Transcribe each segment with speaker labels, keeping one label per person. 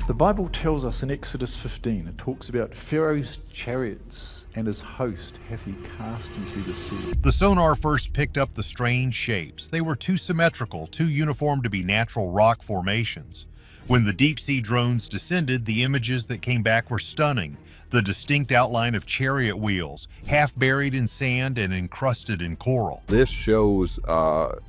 Speaker 1: The Bible tells us in Exodus 15, it talks about Pharaoh's chariots and his host hath he cast into the sea.
Speaker 2: The sonar first picked up the strange shapes. They were too symmetrical, too uniform to be natural rock formations. When the deep-sea drones descended, the images that came back were stunning. The distinct outline of chariot wheels, half buried in sand and encrusted in coral.
Speaker 3: This shows a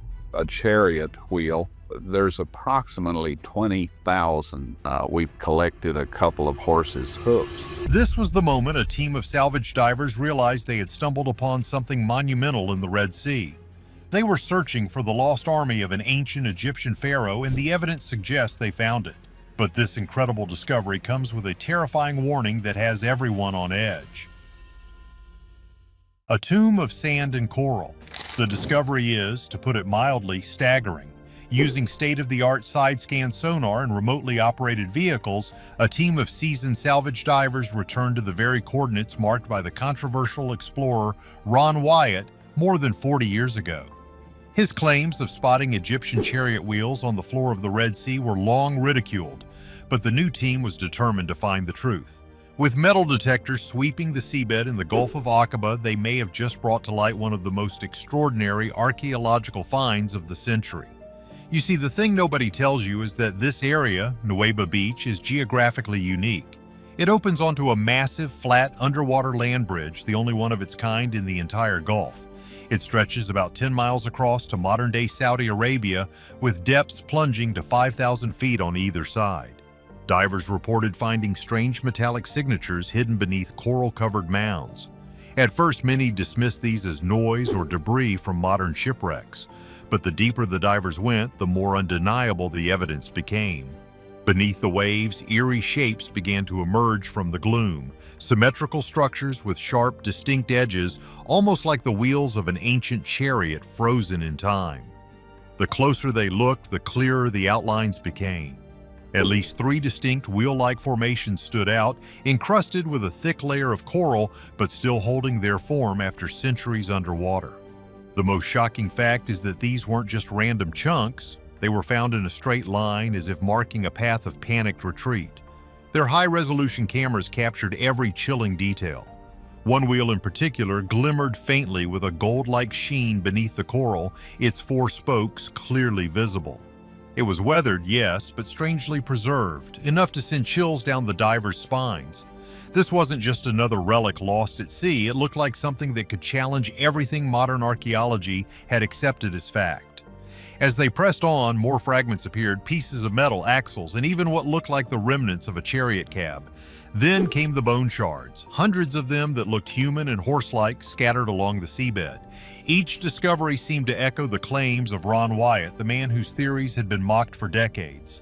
Speaker 3: chariot wheel. There's approximately 20,000. We've collected a couple of horses' hoofs.
Speaker 2: This was the moment a team of salvage divers realized they had stumbled upon something monumental in the Red Sea. They were searching for the lost army of an ancient Egyptian pharaoh, and the evidence suggests they found it. But this incredible discovery comes with a terrifying warning that has everyone on edge. A tomb of sand and coral. The discovery is, to put it mildly, staggering. Using state-of-the-art side-scan sonar and remotely operated vehicles, a team of seasoned salvage divers returned to the very coordinates marked by the controversial explorer Ron Wyatt more than 40 years ago. His claims of spotting Egyptian chariot wheels on the floor of the Red Sea were long ridiculed, but the new team was determined to find the truth. With metal detectors sweeping the seabed in the Gulf of Aqaba, they may have just brought to light one of the most extraordinary archaeological finds of the century. You see, the thing nobody tells you is that this area, Nuweiba Beach, is geographically unique. It opens onto a massive, flat, underwater land bridge, the only one of its kind in the entire Gulf. It stretches about 10 miles across to modern-day Saudi Arabia, with depths plunging to 5,000 feet on either side. Divers reported finding strange metallic signatures hidden beneath coral-covered mounds. At first, many dismissed these as noise or debris from modern shipwrecks. But the deeper the divers went, the more undeniable the evidence became. Beneath the waves, eerie shapes began to emerge from the gloom, symmetrical structures with sharp, distinct edges, almost like the wheels of an ancient chariot frozen in time. The closer they looked, the clearer the outlines became. At least 3 distinct wheel-like formations stood out, encrusted with a thick layer of coral, but still holding their form after centuries underwater. The most shocking fact is that these weren't just random chunks. They were found in a straight line, as if marking a path of panicked retreat. Their high-resolution cameras captured every chilling detail. One wheel in particular glimmered faintly with a gold-like sheen beneath the coral, its 4 spokes clearly visible. It was weathered, yes, but strangely preserved, enough to send chills down the divers' spines. This wasn't just another relic lost at sea. It looked like something that could challenge everything modern archaeology had accepted as fact. As they pressed on, more fragments appeared, pieces of metal, axles, and even what looked like the remnants of a chariot cab. Then came the bone shards, hundreds of them that looked human and horse-like, scattered along the seabed. Each discovery seemed to echo the claims of Ron Wyatt, the man whose theories had been mocked for decades.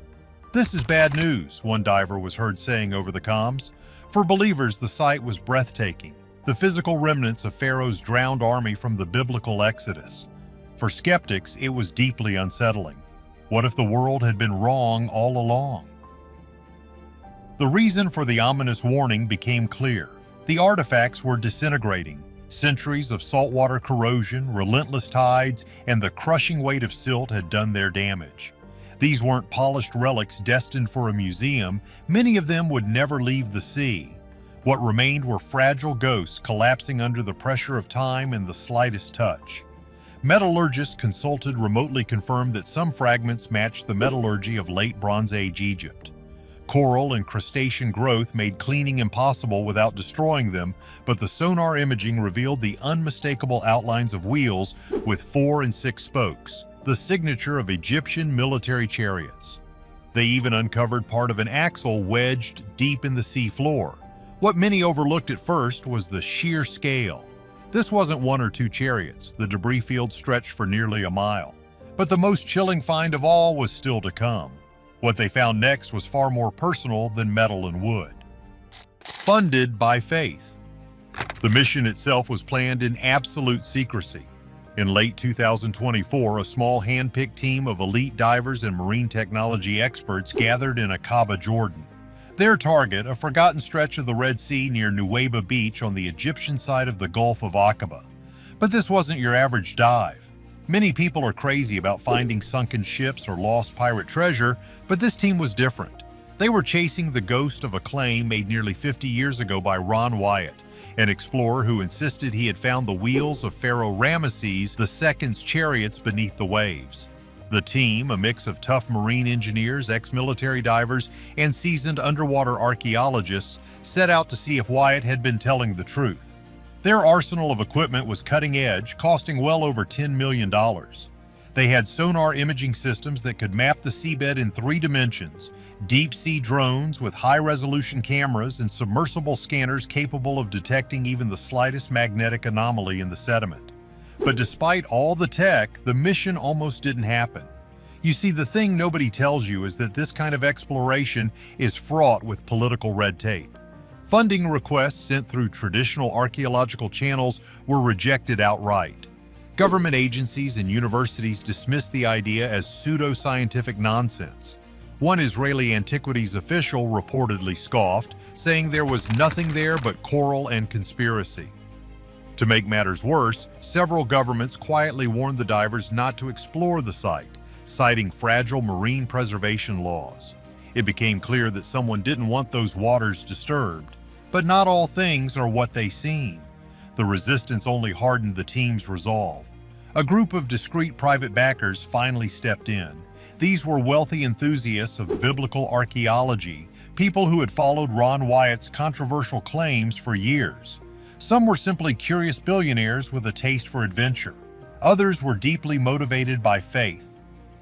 Speaker 2: "This is bad news," one diver was heard saying over the comms. For believers, the sight was breathtaking, the physical remnants of Pharaoh's drowned army from the biblical Exodus. For skeptics, it was deeply unsettling. What if the world had been wrong all along? The reason for the ominous warning became clear. The artifacts were disintegrating. Centuries of saltwater corrosion, relentless tides, and the crushing weight of silt had done their damage. These weren't polished relics destined for a museum. Many of them would never leave the sea. What remained were fragile ghosts collapsing under the pressure of time and the slightest touch. Metallurgists consulted remotely confirmed that some fragments matched the metallurgy of late Bronze Age Egypt. Coral and crustacean growth made cleaning impossible without destroying them, but the sonar imaging revealed the unmistakable outlines of wheels with 4 and 6 spokes, the signature of Egyptian military chariots. They even uncovered part of an axle wedged deep in the sea floor. What many overlooked at first was the sheer scale. This wasn't 1 or 2 chariots. The debris field stretched for nearly a mile. But the most chilling find of all was still to come. What they found next was far more personal than metal and wood. Funded by faith. The mission itself was planned in absolute secrecy. In late 2024, a small hand-picked team of elite divers and marine technology experts gathered in Aqaba, Jordan. Their target, a forgotten stretch of the Red Sea near Nuweiba Beach on the Egyptian side of the Gulf of Aqaba. But this wasn't your average dive. Many people are crazy about finding sunken ships or lost pirate treasure, but this team was different. They were chasing the ghost of a claim made nearly 50 years ago by Ron Wyatt, an explorer who insisted he had found the wheels of Pharaoh Ramesses II's chariots beneath the waves. The team, a mix of tough marine engineers, ex-military divers, and seasoned underwater archaeologists, set out to see if Wyatt had been telling the truth. Their arsenal of equipment was cutting-edge, costing well over $10 million. They had sonar imaging systems that could map the seabed in 3 dimensions, deep-sea drones with high-resolution cameras, and submersible scanners capable of detecting even the slightest magnetic anomaly in the sediment. But despite all the tech, the mission almost didn't happen. You see, the thing nobody tells you is that this kind of exploration is fraught with political red tape. Funding requests sent through traditional archaeological channels were rejected outright. Government agencies and universities dismissed the idea as pseudo-scientific nonsense. One Israeli antiquities official reportedly scoffed, saying there was nothing there but coral and conspiracy. To make matters worse, several governments quietly warned the divers not to explore the site, citing fragile marine preservation laws. It became clear that someone didn't want those waters disturbed. But not all things are what they seem. The resistance only hardened the team's resolve. A group of discreet private backers finally stepped in. These were wealthy enthusiasts of biblical archaeology, people who had followed Ron Wyatt's controversial claims for years. Some were simply curious billionaires with a taste for adventure. Others were deeply motivated by faith.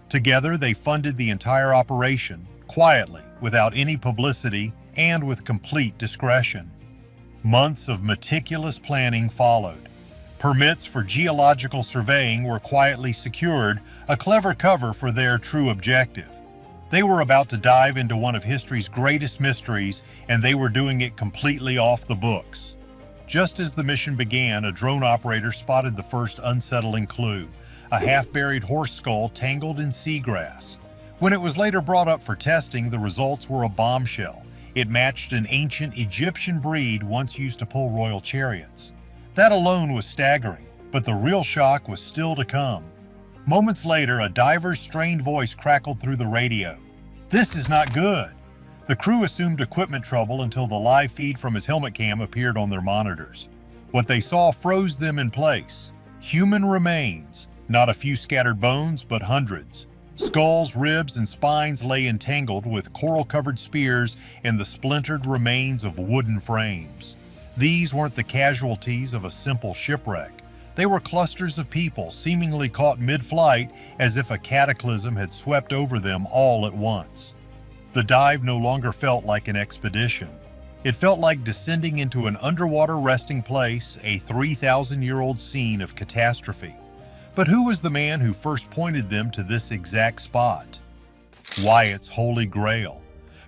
Speaker 2: Together, they funded the entire operation, quietly, without any publicity, and with complete discretion. Months of meticulous planning followed. Permits for geological surveying were quietly secured, a clever cover for their true objective. They were about to dive into one of history's greatest mysteries, and they were doing it completely off the books. Just as the mission began, a drone operator spotted the first unsettling clue, a half-buried horse skull tangled in seagrass. When it was later brought up for testing, the results were a bombshell. It matched an ancient Egyptian breed once used to pull royal chariots. That alone was staggering, but the real shock was still to come. Moments later, a diver's strained voice crackled through the radio. "This is not good." The crew assumed equipment trouble until the live feed from his helmet cam appeared on their monitors. What they saw froze them in place. Human remains, not a few scattered bones, but hundreds. Skulls, ribs, and spines lay entangled with coral-covered spears and the splintered remains of wooden frames. These weren't the casualties of a simple shipwreck. They were clusters of people seemingly caught mid-flight, as if a cataclysm had swept over them all at once. The dive no longer felt like an expedition. It felt like descending into an underwater resting place, a 3,000-year-old scene of catastrophe. But who was the man who first pointed them to this exact spot? Wyatt's Holy Grail.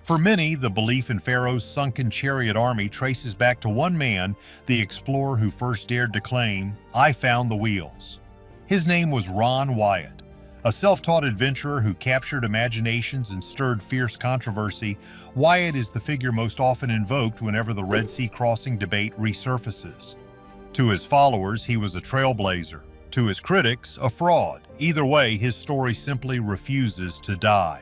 Speaker 2: For many, the belief in Pharaoh's sunken chariot army traces back to one man, the explorer who first dared to claim, "I found the wheels." His name was Ron Wyatt. A self-taught adventurer who captured imaginations and stirred fierce controversy, Wyatt is the figure most often invoked whenever the Red Sea crossing debate resurfaces. To his followers, he was a trailblazer. To his critics, a fraud. Either way, his story simply refuses to die.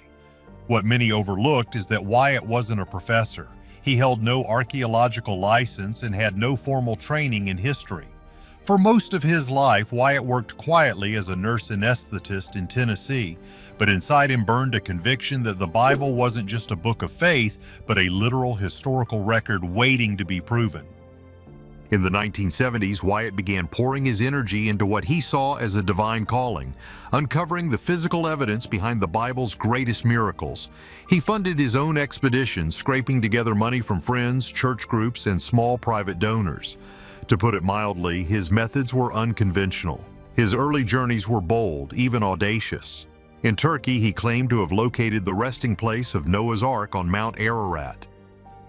Speaker 2: What many overlooked is that Wyatt wasn't a professor. He held no archaeological license and had no formal training in history. For most of his life, Wyatt worked quietly as a nurse anesthetist in Tennessee, but inside him burned a conviction that the Bible wasn't just a book of faith, but a literal historical record waiting to be proven. In the 1970s, Wyatt began pouring his energy into what he saw as a divine calling, uncovering the physical evidence behind the Bible's greatest miracles. He funded his own expeditions, scraping together money from friends, church groups, and small private donors. To put it mildly, his methods were unconventional. His early journeys were bold, even audacious. In Turkey, he claimed to have located the resting place of Noah's Ark on Mount Ararat.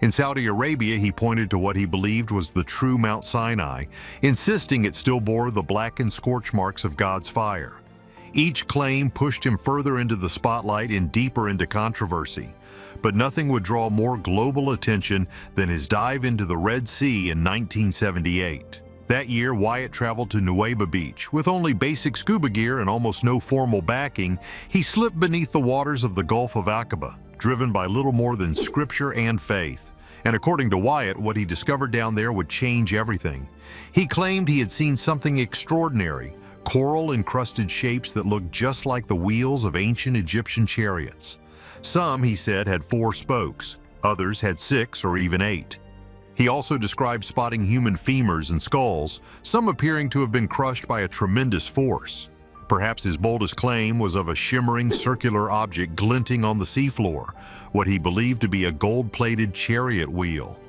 Speaker 2: In Saudi Arabia, he pointed to what he believed was the true Mount Sinai, insisting it still bore the blackened scorch marks of God's fire. Each claim pushed him further into the spotlight and deeper into controversy. But nothing would draw more global attention than his dive into the Red Sea in 1978. That year, Wyatt traveled to Nuweiba Beach. With only basic scuba gear and almost no formal backing, he slipped beneath the waters of the Gulf of Aqaba, driven by little more than scripture and faith. And according to Wyatt, what he discovered down there would change everything. He claimed he had seen something extraordinary, coral-encrusted shapes that looked just like the wheels of ancient Egyptian chariots. Some, he said, had 4 spokes. Others had 6 or even 8. He also described spotting human femurs and skulls, some appearing to have been crushed by a tremendous force. Perhaps his boldest claim was of a shimmering circular object glinting on the seafloor, what he believed to be a gold-plated chariot wheel.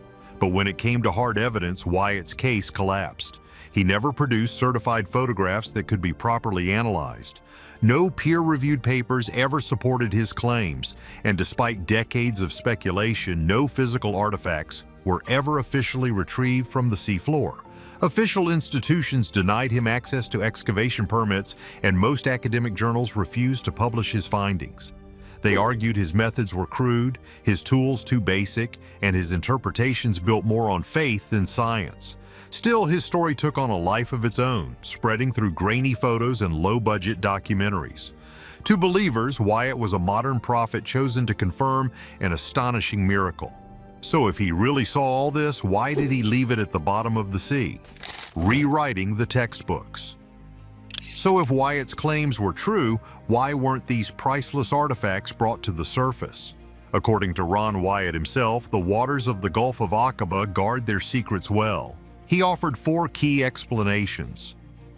Speaker 2: But when it came to hard evidence, Wyatt's case collapsed. He never produced certified photographs that could be properly analyzed. No peer-reviewed papers ever supported his claims, and despite decades of speculation, no physical artifacts were ever officially retrieved from the seafloor. Official institutions denied him access to excavation permits, and most academic journals refused to publish his findings. They argued his methods were crude, his tools too basic, and his interpretations built more on faith than science. Still, his story took on a life of its own, spreading through grainy photos and low-budget documentaries. To believers, Wyatt was a modern prophet chosen to confirm an astonishing miracle. So if he really saw all this, why did he leave it at the bottom of the sea? Rewriting the textbooks. So if Wyatt's claims were true, why weren't these priceless artifacts brought to the surface? According to Ron Wyatt himself, the waters of the Gulf of Aqaba guard their secrets well. He offered 4 key explanations.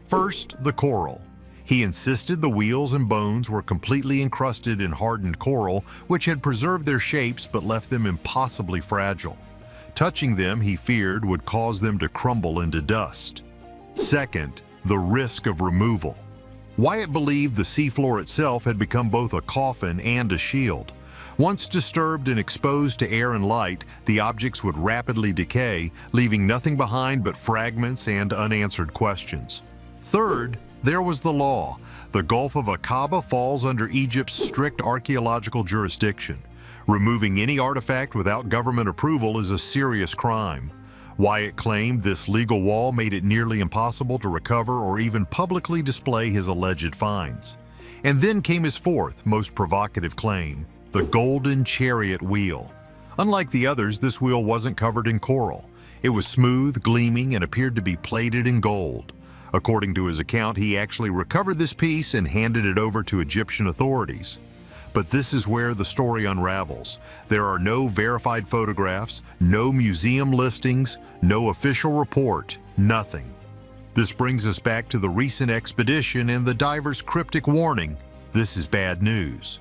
Speaker 2: First, the coral. He insisted the wheels and bones were completely encrusted in hardened coral, which had preserved their shapes but left them impossibly fragile. Touching them, he feared, would cause them to crumble into dust. Second, the risk of removal. Wyatt believed the seafloor itself had become both a coffin and a shield. Once disturbed and exposed to air and light, the objects would rapidly decay, leaving nothing behind but fragments and unanswered questions. Third, there was the law. The Gulf of Aqaba falls under Egypt's strict archaeological jurisdiction. Removing any artifact without government approval is a serious crime. Wyatt claimed this legal wall made it nearly impossible to recover or even publicly display his alleged finds. And then came his 4th, most provocative claim, the golden chariot wheel. Unlike the others, this wheel wasn't covered in coral. It was smooth, gleaming, and appeared to be plated in gold. According to his account, he actually recovered this piece and handed it over to Egyptian authorities. But this is where the story unravels. There are no verified photographs, no museum listings, no official report, nothing. This brings us back to the recent expedition and the divers' cryptic warning, this is bad news.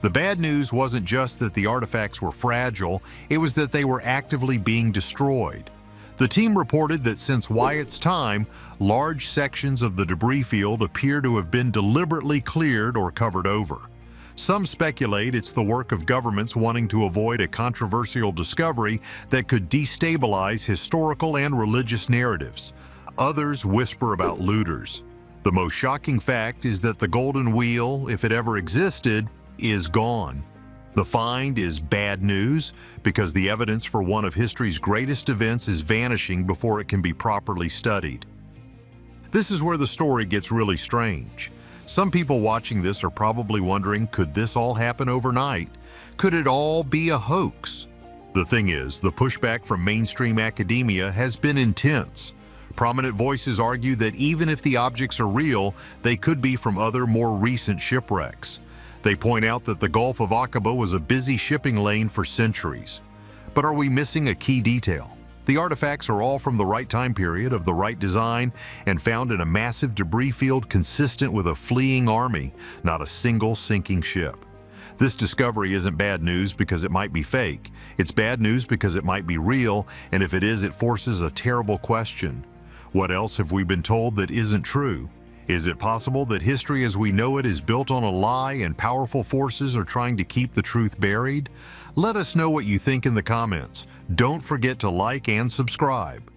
Speaker 2: The bad news wasn't just that the artifacts were fragile, it was that they were actively being destroyed. The team reported that since Wyatt's time, large sections of the debris field appear to have been deliberately cleared or covered over. Some speculate it's the work of governments wanting to avoid a controversial discovery that could destabilize historical and religious narratives. Others whisper about looters. The most shocking fact is that the golden wheel, if it ever existed, is gone. The find is bad news because the evidence for one of history's greatest events is vanishing before it can be properly studied. This is where the story gets really strange. Some people watching this are probably wondering, could this all happen overnight? Could it all be a hoax? The thing is, the pushback from mainstream academia has been intense. Prominent voices argue that even if the objects are real, they could be from other, more recent shipwrecks. They point out that the Gulf of Aqaba was a busy shipping lane for centuries. But are we missing a key detail? The artifacts are all from the right time period, of the right design, and found in a massive debris field consistent with a fleeing army, not a single sinking ship. This discovery isn't bad news because it might be fake. It's bad news because it might be real, and if it is, it forces a terrible question. What else have we been told that isn't true? Is it possible that history as we know it is built on a lie and powerful forces are trying to keep the truth buried? Let us know what you think in the comments. Don't forget to like and subscribe.